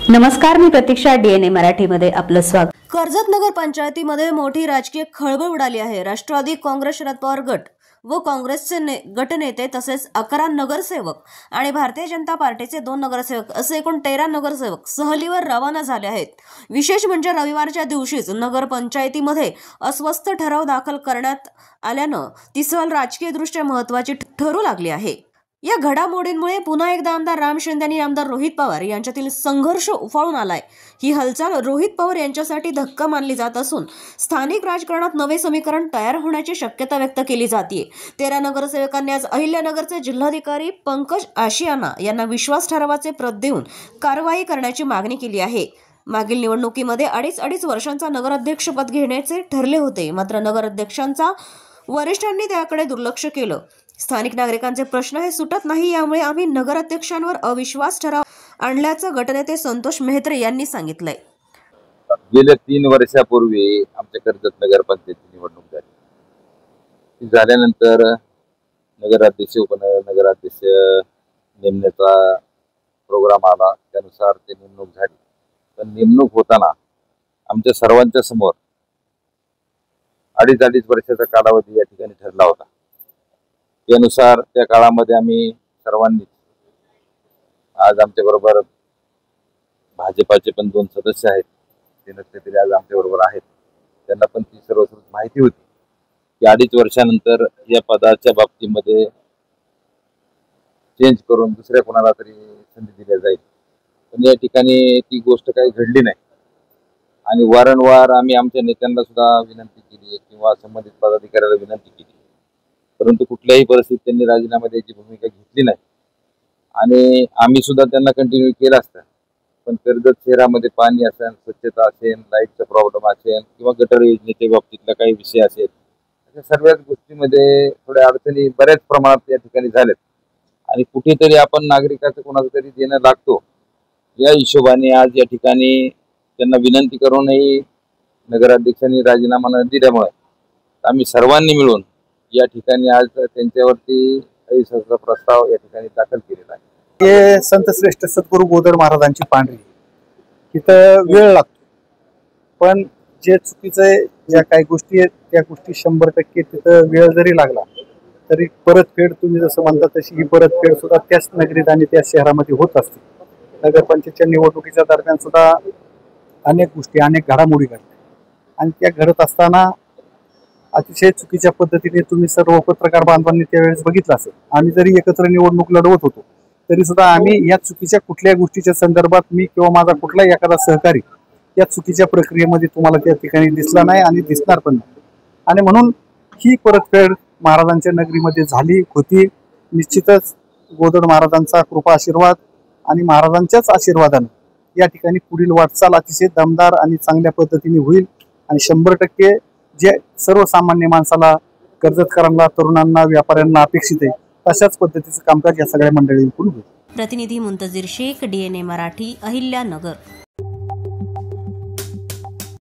नमस्कार, मी प्रतीक्षा. DNA मराठीमध्ये आपलं स्वागत. कर्जत नगर पंचायतीमध्ये मोठी राजकीय खळबळ उडाली आहे. राष्ट्रवादी काँग्रेस शरद पवार गट व काँग्रेसचे गटनेते तसेच 11 नगरसेवक आणि भारतीय जनता पार्टीचे 2 नगरसेवक असे एकूण 13 नगरसेवक सहलीवर रवाना झाले आहेत. विशेष म्हणजे रविवारच्या दिवशीच नगर पंचायतीमध्ये अस्वस्थ ठराव दाखल करण्यात आल्यानं ती सहल राजकीयदृष्ट्या महत्त्वाची ठरू लागली आहे. या घडामोडींमुळे पुन्हा एकदा आमदार राम शिंदे आणि आमदार रोहित पवार यांच्यातील संघर्ष उफाळून आलाय. ही हालचाल रोहित पवार यांच्यासाठी धक्का मानली जात असून स्थानिक राजकारणात नवे समीकरण तयार होण्याची शक्यता व्यक्त केली जाते. 13 नगरसेवकांनी आज अहिल्यानगरचे जिल्हाधिकारी पंकज आशियाना यांना विश्वास ठरावाचे प्रत देऊन कारवाई करण्याची मागणी केली आहे. मागील निवडणुकीमध्ये अडीच वर्षांचा नगराध्यक्षपद घेण्याचे ठरले होते, मात्र नगराध्यक्षांचा वरिष्ठांनी त्याकडे दुर्लक्ष केलं. स्थानिक नागरिकांचे प्रश्न हे सुटत नाही, यामुळे आम्ही नगराध्यक्षांवर अविश्वास ठराव आणल्याचं गटनेते संतोष मेहत्रे यांनी सांगितलंय. गेल्या 3 वर्षापूर्वी आमच्या कर्जत नगर पंचायतीची निवडणूक झाली. झाल्यानंतर नगराध्यक्ष उपनगराध्यक्ष नेमण्याचा प्रोग्राम आला, त्यानुसार ते नेमणूक झाली. पण नेमणूक होताना आमच्या सर्वांच्या समोर अडीच वर्षाचा कालावधी या ठिकाणी ठरला होता. त्यानुसार त्या काळामध्ये आम्ही सर्वांनी, आज आमच्या बरोबर भाजपाचे पण 2 सदस्य आहेत, ते नसले तरी आज आमच्या बरोबर आहेत, त्यांना पण ती सर्व माहिती होती की 2.5 वर्षानंतर या पदाच्या बाबतीमध्ये चेंज करून दुसऱ्या कोणाला तरी संधी दिली जाईल. पण या ठिकाणी ती गोष्ट काही घडली नाही आणि वारंवार आम्ही आमच्या नेत्यांना सुद्धा विनंती केली किंवा संबंधित पदाधिकाऱ्याला विनंती केली, परंतु कुठल्याही परिस्थितीत त्यांनी राजीनामा द्यायची भूमिका घेतली नाही. आणि आम्ही सुद्धा त्यांना कंटिन्यू केलं असतं. पण कर्जत शहरामध्ये पाणी असेल, स्वच्छता असेल, लाईटचा प्रॉब्लेम असेल किंवा गटर योजनेच्या बाबतीतला काही विषय असेल, अशा सर्वच गोष्टीमध्ये थोड्या अडचणी बऱ्याच प्रमाणात या ठिकाणी झाल्यात. आणि कुठेतरी आपण नागरिकाचं कोणाचं तरी देणं लागतो, या हिशोबाने आज या ठिकाणी त्यांना विनंती करूनही नगराध्यक्षांनी राजीनामा न दिल्यामुळे आम्ही सर्वांनी मिळून या ठिकाणी आज त्यांच्यावरती अविश्वासाचा प्रस्ताव या ठिकाणी दाखल केलेला आहे. हे संत श्रेष्ठ सद्गुरू गोदड महाराजांची पांढरी, तिथं वेळ लागतो, पण जे चुकीचं ज्या काही गोष्टी आहेत त्या गोष्टी 100% तिथं वेळ जरी लागला तरी परतफेड, तुम्ही जसं म्हणता तशी ही परतफेड सुद्धा त्याच नगरीत आणि त्या शहरामध्ये होत असते. नगरपंचायतच्या निवडणुकीच्या दरम्यान सुद्धा अनेक गोष्टी, अनेक घडामोडी घडतात आणि त्या घडत असताना अतिशय चुकीच्या पद्धतीने तुम्ही सर्व पत्रकार बांधवांनी त्यावेळेस बघितलं असेल. आम्ही जरी एकत्र निवडणूक लढवत होतो तरी सुद्धा आम्ही या चुकीच्या कुठल्या गोष्टीच्या संदर्भात मी किंवा माझा कुठलाही एखादा सहकारी या चुकीच्या प्रक्रियेमध्ये तुम्हाला त्या ठिकाणी दिसला नाही आणि दिसणार पण नाही. आणि म्हणून ही परतफेड महाराजांच्या नगरीमध्ये झाली होती. निश्चितच गोदड महाराजांचा कृपा आशीर्वाद आणि महाराजांच्याच आशीर्वादाने या ठिकाणी पुढील वाटचाल अतिशय दमदार आणि चांगल्या पद्धतीने होईल आणि 100% जे सर्वसामान्य माणसाला, कर्जतकरांना, तरुणांना, व्यापाऱ्यांना अपेक्षित आहे तशाच पद्धतीचं कामकाज या सगळ्या मंडळींकडून होईल. प्रतिनिधी मुंतजीर शेख, DNA मराठी, अहिल्यानगर.